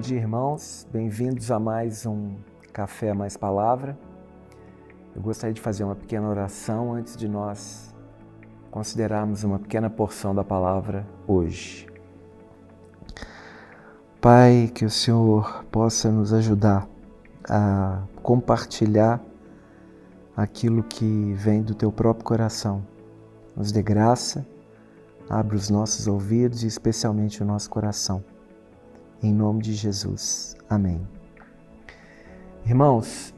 dia, irmãos. Bem-vindos a mais um Café Mais Palavra. Eu gostaria de fazer uma pequena oração antes de nós considerarmos uma pequena porção da palavra hoje. Pai, que o Senhor possa nos ajudar a compartilhar aquilo que vem do Teu próprio coração. Nos dê graça, abra os nossos ouvidos e especialmente o nosso coração. Em nome de Jesus. Amém. Irmãos,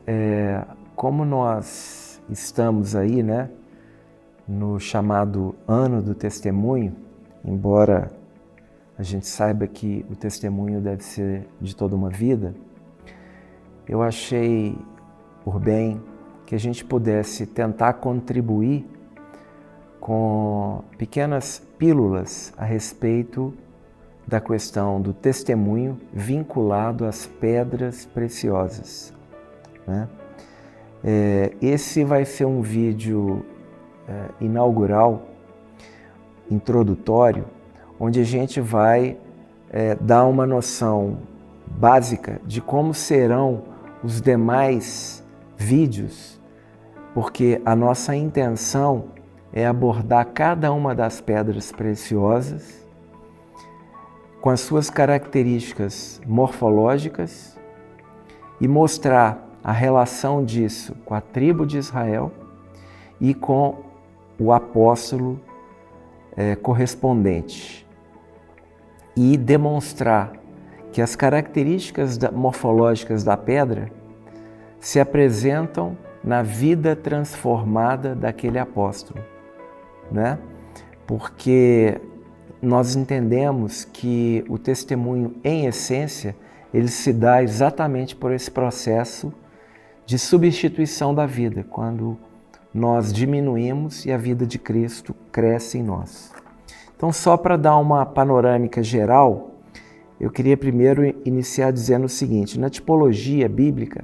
como nós estamos aí, no chamado Ano do Testemunho, embora a gente saiba que o testemunho deve ser de toda uma vida, eu achei por bem que a gente pudesse tentar contribuir com pequenas pílulas a respeito da questão do testemunho vinculado às pedras preciosas. Esse vai ser um vídeo inaugural, introdutório, onde a gente vai dar uma noção básica de como serão os demais vídeos, porque a nossa intenção é abordar cada uma das pedras preciosas com as suas características morfológicas e mostrar a relação disso com a tribo de Israel e com o apóstolo correspondente. E demonstrar que as características morfológicas da pedra se apresentam na vida transformada daquele apóstolo, Porque nós entendemos que o testemunho, em essência, ele se dá exatamente por esse processo de substituição da vida, quando nós diminuímos e a vida de Cristo cresce em nós. Então, só para dar uma panorâmica geral, eu queria primeiro iniciar dizendo o seguinte: na tipologia bíblica,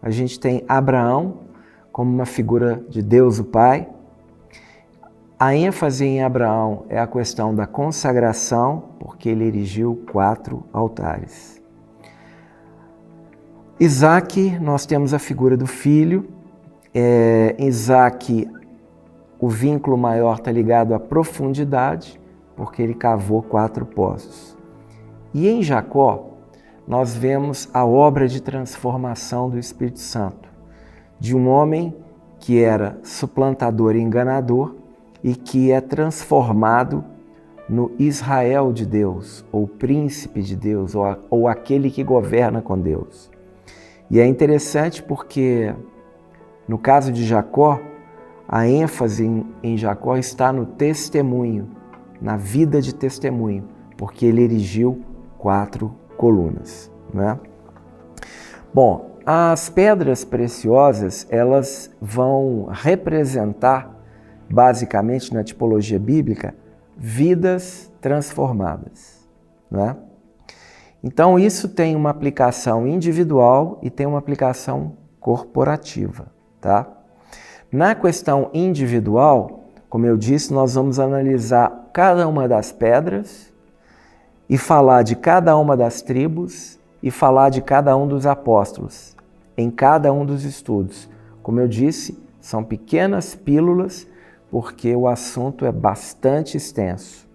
a gente tem Abraão como uma figura de Deus o Pai. A ênfase em Abraão é a questão da consagração, porque ele erigiu 4 altares. Isaac, nós temos a figura do filho. Isaac, o vínculo maior está ligado à profundidade, porque ele cavou 4 poços. E em Jacó, nós vemos a obra de transformação do Espírito Santo, de um homem que era suplantador e enganador, e que é transformado no Israel de Deus, ou príncipe de Deus, ou aquele que governa com Deus. E é interessante porque, no caso de Jacó, a ênfase em Jacó está no testemunho, na vida de testemunho, porque ele erigiu 4 colunas. Bom, as pedras preciosas, elas vão representar, basicamente, na tipologia bíblica, vidas transformadas. Então, isso tem uma aplicação individual e tem uma aplicação corporativa. Na questão individual, como eu disse, nós vamos analisar cada uma das pedras e falar de cada uma das tribos e falar de cada um dos apóstolos, em cada um dos estudos. Como eu disse, são pequenas pílulas, porque o assunto é bastante extenso.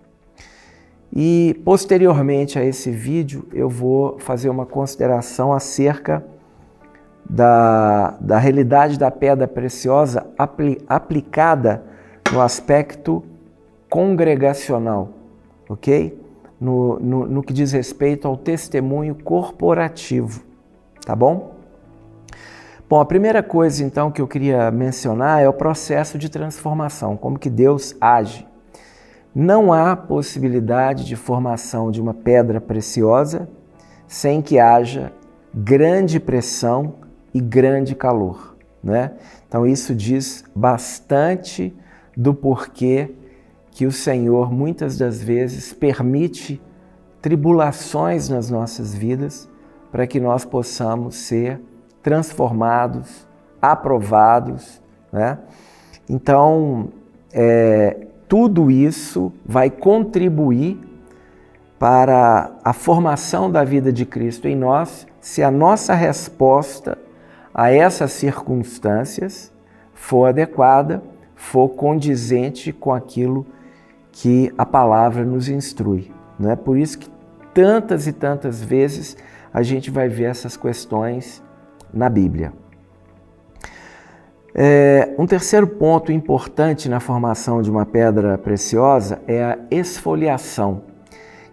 E, posteriormente a esse vídeo, eu vou fazer uma consideração acerca da realidade da pedra preciosa aplicada no aspecto congregacional, ok? No que diz respeito ao testemunho corporativo, tá bom? Bom, a primeira coisa, então, que eu queria mencionar é o processo de transformação, como que Deus age. Não há possibilidade de formação de uma pedra preciosa sem que haja grande pressão e grande calor, Então, isso diz bastante do porquê que o Senhor, muitas das vezes, permite tribulações nas nossas vidas para que nós possamos ser transformados, aprovados. Então, tudo isso vai contribuir para a formação da vida de Cristo em nós, se a nossa resposta a essas circunstâncias for adequada, for condizente com aquilo que a palavra nos instrui. Não é por isso que tantas e tantas vezes a gente vai ver essas questões na Bíblia. Um terceiro ponto importante na formação de uma pedra preciosa é a esfoliação,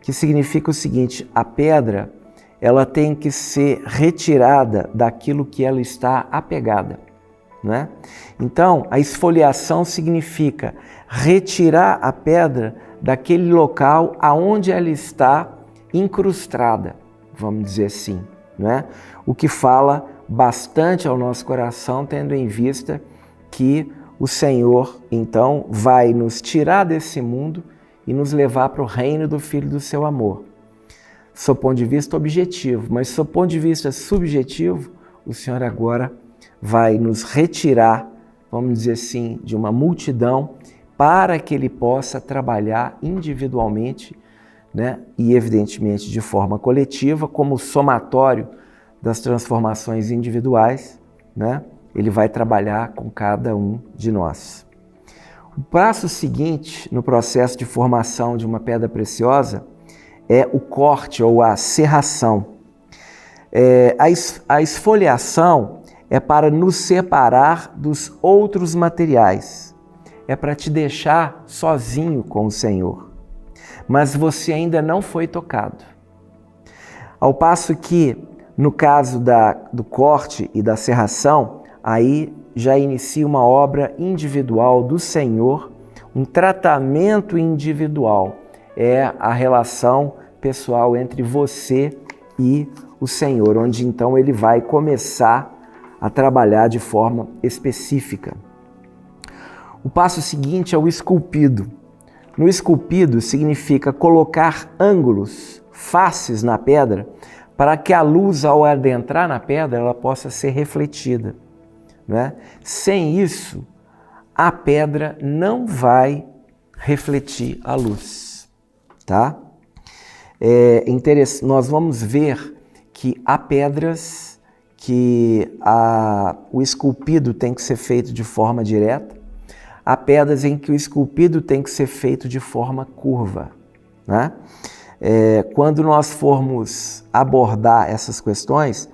que significa o seguinte: a pedra ela tem que ser retirada daquilo que ela está apegada, né? Então, a esfoliação significa retirar a pedra daquele local aonde ela está incrustada, vamos dizer assim, né? O que fala bastante ao nosso coração, tendo em vista que o Senhor, então, vai nos tirar desse mundo e nos levar para o reino do Filho do seu amor. Do ponto de vista objetivo, mas do ponto de vista subjetivo, o Senhor agora vai nos retirar, vamos dizer assim, de uma multidão para que Ele possa trabalhar individualmente, né? E evidentemente de forma coletiva, como somatório das transformações individuais, né? Ele vai trabalhar com cada um de nós. O passo seguinte no processo de formação de uma pedra preciosa é o corte ou a serração. A esfoliação é para nos separar dos outros materiais, é para te deixar sozinho com o Senhor, mas você ainda não foi tocado. Ao passo que, no caso do corte e da serração, aí já inicia uma obra individual do Senhor, um tratamento individual. É a relação pessoal entre você e o Senhor, onde então Ele vai começar a trabalhar de forma específica. O passo seguinte é o esculpido. No esculpido significa colocar ângulos, faces na pedra, para que a luz, ao adentrar na pedra, ela possa ser refletida, né? Sem isso, a pedra não vai refletir a luz, tá? Nós vamos ver que há pedras que o esculpido tem que ser feito de forma direta, há pedras em que o esculpido tem que ser feito de forma curva, né? Quando nós formos abordar essas questões,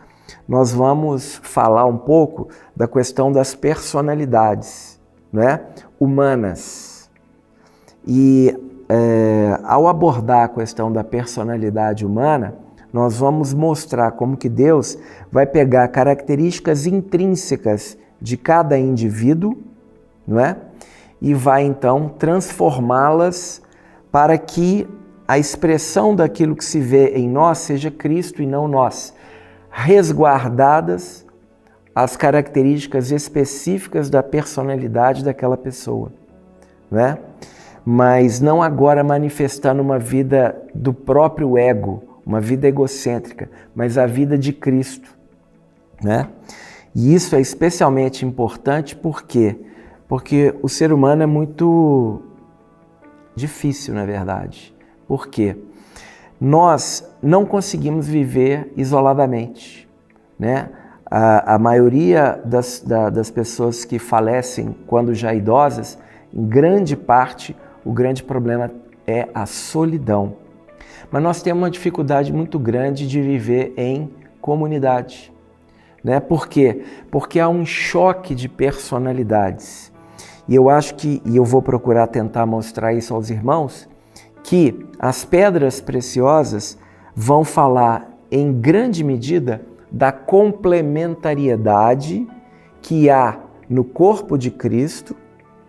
nós vamos falar um pouco da questão das personalidades, né, humanas. E ao abordar a questão da personalidade humana, nós vamos mostrar como que Deus vai pegar características intrínsecas de cada indivíduo, não é? E vai então transformá-las para que a expressão daquilo que se vê em nós seja Cristo e não nós, resguardadas as características específicas da personalidade daquela pessoa, não é? Mas não agora manifestando uma vida do próprio ego, uma vida egocêntrica, mas a vida de Cristo, né? E isso é especialmente importante porque o ser humano é muito difícil, na verdade. Por quê? Nós não conseguimos viver isoladamente, né? A maioria das pessoas que falecem quando já idosas, em grande parte, o grande problema é a solidão. Mas nós temos uma dificuldade muito grande de viver em comunidade, né? Por quê? Porque há um choque de personalidades. E eu acho que, e eu vou procurar tentar mostrar isso aos irmãos, que as pedras preciosas vão falar em grande medida da complementariedade que há no corpo de Cristo,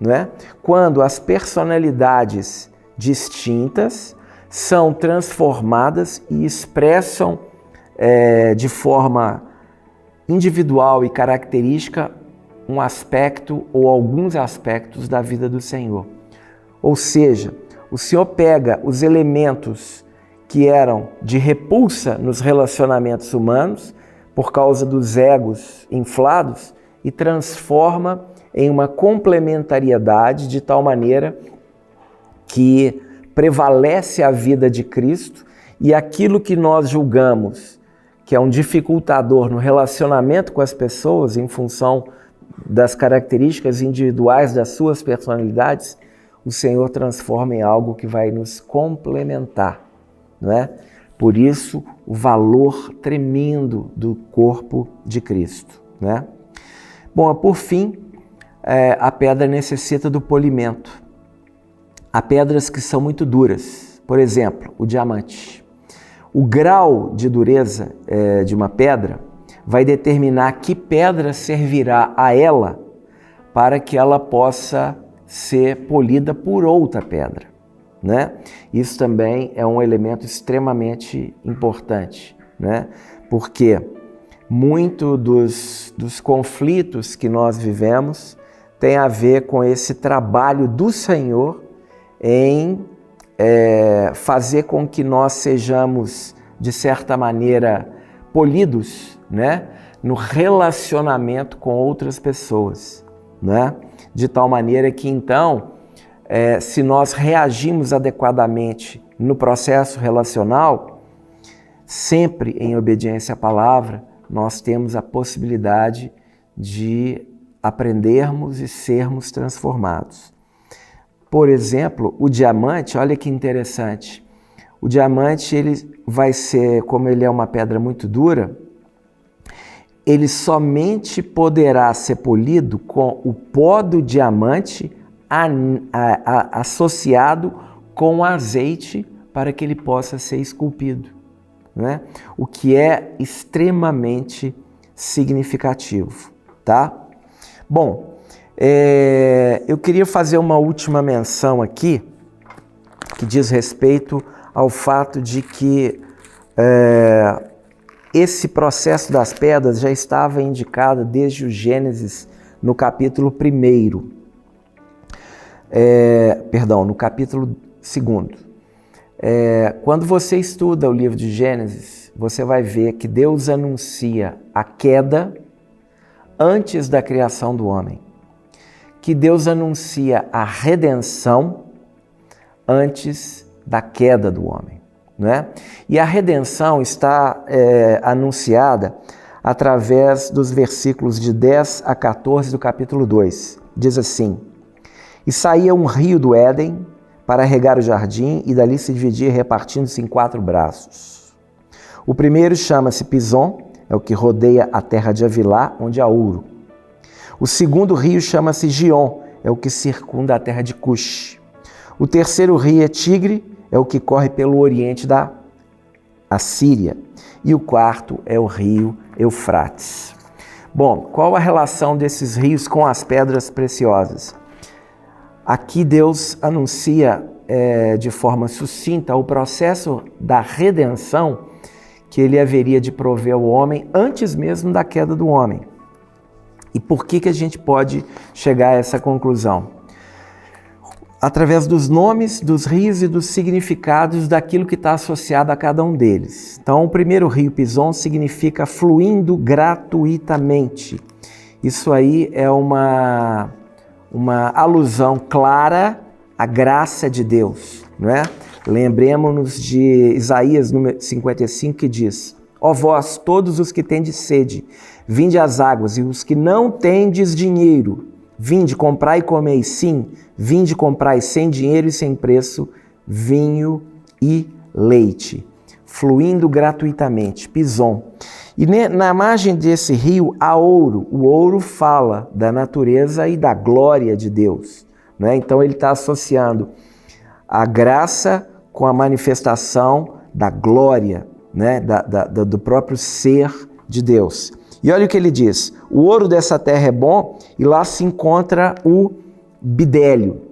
não é? Quando as personalidades distintas são transformadas e expressam de forma individual e característica um aspecto ou alguns aspectos da vida do Senhor. Ou seja, o Senhor pega os elementos que eram de repulsa nos relacionamentos humanos, por causa dos egos inflados, e transforma em uma complementariedade de tal maneira que prevalece a vida de Cristo e aquilo que nós julgamos que é um dificultador no relacionamento com as pessoas em função das características individuais das suas personalidades, o Senhor transforma em algo que vai nos complementar, não é? Por isso, o valor tremendo do corpo de Cristo, né? Bom, por fim, a pedra necessita do polimento. Há pedras que são muito duras, por exemplo, o diamante. O grau de dureza de uma pedra vai determinar que pedra servirá a ela para que ela possa ser polida por outra pedra, né? Isso também é um elemento extremamente importante, né? Porque muito dos conflitos que nós vivemos tem a ver com esse trabalho do Senhor em fazer com que nós sejamos, de certa maneira, polidos, né, no relacionamento com outras pessoas, né? De tal maneira que, então, se nós reagimos adequadamente no processo relacional, sempre em obediência à palavra, nós temos a possibilidade de aprendermos e sermos transformados. Por exemplo, o diamante, olha que interessante. O diamante, ele vai ser, como ele é uma pedra muito dura, ele somente poderá ser polido com o pó do diamante associado com azeite para que ele possa ser esculpido, né? O que é extremamente significativo, tá? Bom, eu queria fazer uma última menção aqui, que diz respeito ao fato de que esse processo das pedras já estava indicado desde o Gênesis, no capítulo 1. No capítulo 2. Quando você estuda o livro de Gênesis, você vai ver que Deus anuncia a queda antes da criação do homem, que Deus anuncia a redenção antes da queda do homem, né? E a redenção está anunciada através dos versículos de 10 a 14 do capítulo 2. Diz assim: E saía um rio do Éden para regar o jardim, e dali se dividia, repartindo-se em 4 braços. O primeiro chama-se Pison, é o que rodeia a terra de Avilá, onde há ouro. O segundo rio chama-se Gion, é o que circunda a terra de Cush. O terceiro rio é Tigre, é o que corre pelo oriente da Assíria. E o quarto é o rio Eufrates. Bom, qual a relação desses rios com as pedras preciosas? Aqui Deus anuncia de forma sucinta o processo da redenção que ele haveria de prover ao homem antes mesmo da queda do homem. E por que a gente pode chegar a essa conclusão? Através dos nomes dos rios e dos significados daquilo que está associado a cada um deles. Então, o primeiro rio Pison significa fluindo gratuitamente. Isso aí é uma alusão clara à graça de Deus, não é? Lembremos-nos de Isaías número 55, que diz: Ó vós, todos os que tendes sede, vinde às águas, e os que não tendes dinheiro, vinde, comprai e comei. Sim, vinde, comprai sem dinheiro e sem preço, vinho e leite, fluindo gratuitamente. Pison. E na margem desse rio há ouro. O ouro fala da natureza e da glória de Deus, né? Então ele está associando a graça com a manifestação da glória, né? Do próprio ser de Deus. E olha o que ele diz: o ouro dessa terra é bom, e lá se encontra o bidélio.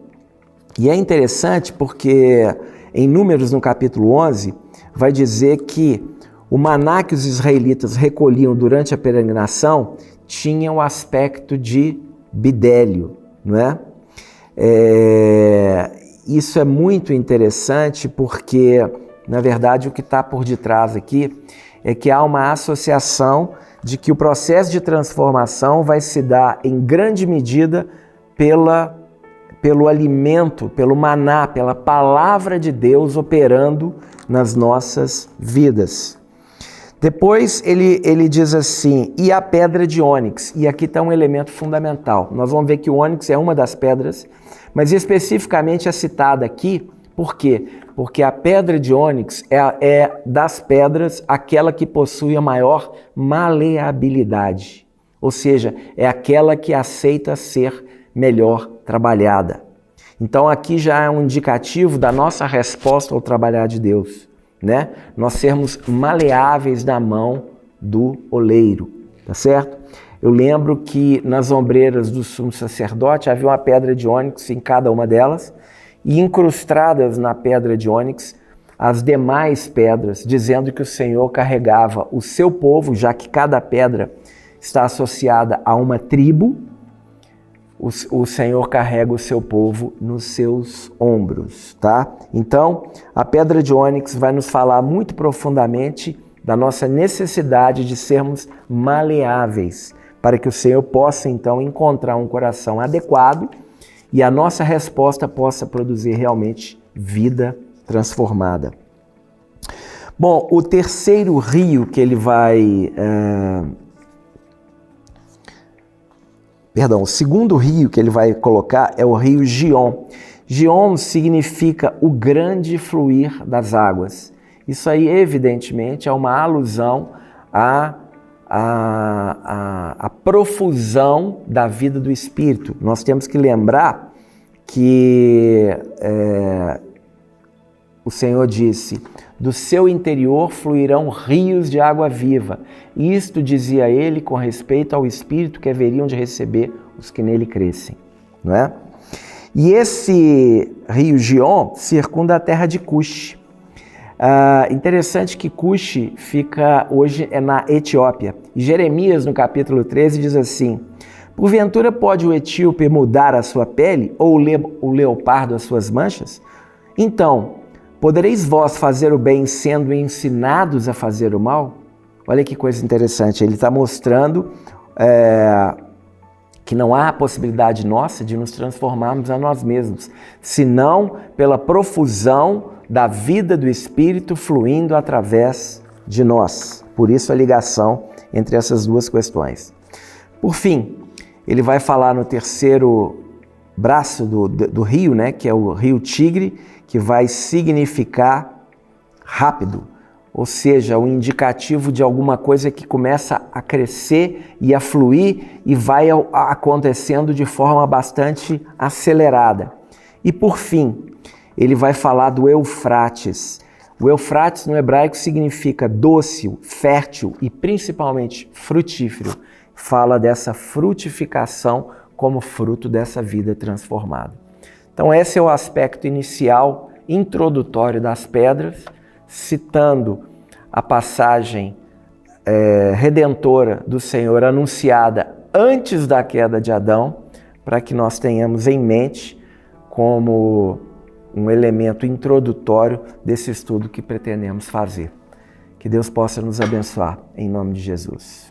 E é interessante porque em Números, no capítulo 11, vai dizer que o maná que os israelitas recolhiam durante a peregrinação tinha o aspecto de bidélio, não é? Isso é muito interessante porque, na verdade, o que está por detrás aqui é que há uma associação de que o processo de transformação vai se dar em grande medida pelo alimento, pelo maná, pela palavra de Deus operando nas nossas vidas. Depois ele diz assim, e a pedra de ônix, e aqui está um elemento fundamental. Nós vamos ver que o ônix é uma das pedras, mas especificamente é citada aqui, por quê? Porque a pedra de ônix é das pedras aquela que possui a maior maleabilidade, ou seja, é aquela que aceita ser melhor trabalhada. Então aqui já é um indicativo da nossa resposta ao trabalhar de Deus, né? Nós sermos maleáveis na mão do oleiro, tá certo? Eu lembro que nas ombreiras do sumo sacerdote havia uma pedra de ônix em cada uma delas e incrustadas na pedra de ônix as demais pedras, dizendo que o Senhor carregava o seu povo, já que cada pedra está associada a uma tribo, o Senhor carrega o seu povo nos seus ombros, tá? Então, a pedra de ônix vai nos falar muito profundamente da nossa necessidade de sermos maleáveis, para que o Senhor possa, então, encontrar um coração adequado e a nossa resposta possa produzir realmente vida transformada. Bom, o terceiro rio que ele vai... o segundo rio que ele vai colocar é o rio Gion. Gion significa o grande fluir das águas. Isso aí, evidentemente, é uma alusão à profusão da vida do Espírito. Nós temos que lembrar que o Senhor disse, do seu interior fluirão rios de água viva. Isto dizia ele com respeito ao Espírito que haveriam de receber os que nele crescem, não é? E esse rio Gion circunda a terra de Cush. Interessante que Cush fica hoje na Etiópia. E Jeremias, no capítulo 13, diz assim, porventura pode o etíope mudar a sua pele ou o leopardo as suas manchas? Então, podereis vós fazer o bem sendo ensinados a fazer o mal? Olha que coisa interessante, ele está mostrando que não há possibilidade nossa de nos transformarmos a nós mesmos, senão pela profusão da vida do Espírito fluindo através de nós. Por isso a ligação entre essas duas questões. Por fim, ele vai falar no terceiro braço do rio, né, que é o rio Tigre, que vai significar rápido, ou seja, um indicativo de alguma coisa que começa a crescer e a fluir e vai acontecendo de forma bastante acelerada. E por fim, ele vai falar do Eufrates. O Eufrates no hebraico significa dócil, fértil e principalmente frutífero. Fala dessa frutificação como fruto dessa vida transformada. Então esse é o aspecto inicial, introdutório das pedras, citando a passagem redentora do Senhor anunciada antes da queda de Adão, para que nós tenhamos em mente como um elemento introdutório desse estudo que pretendemos fazer. Que Deus possa nos abençoar, em nome de Jesus.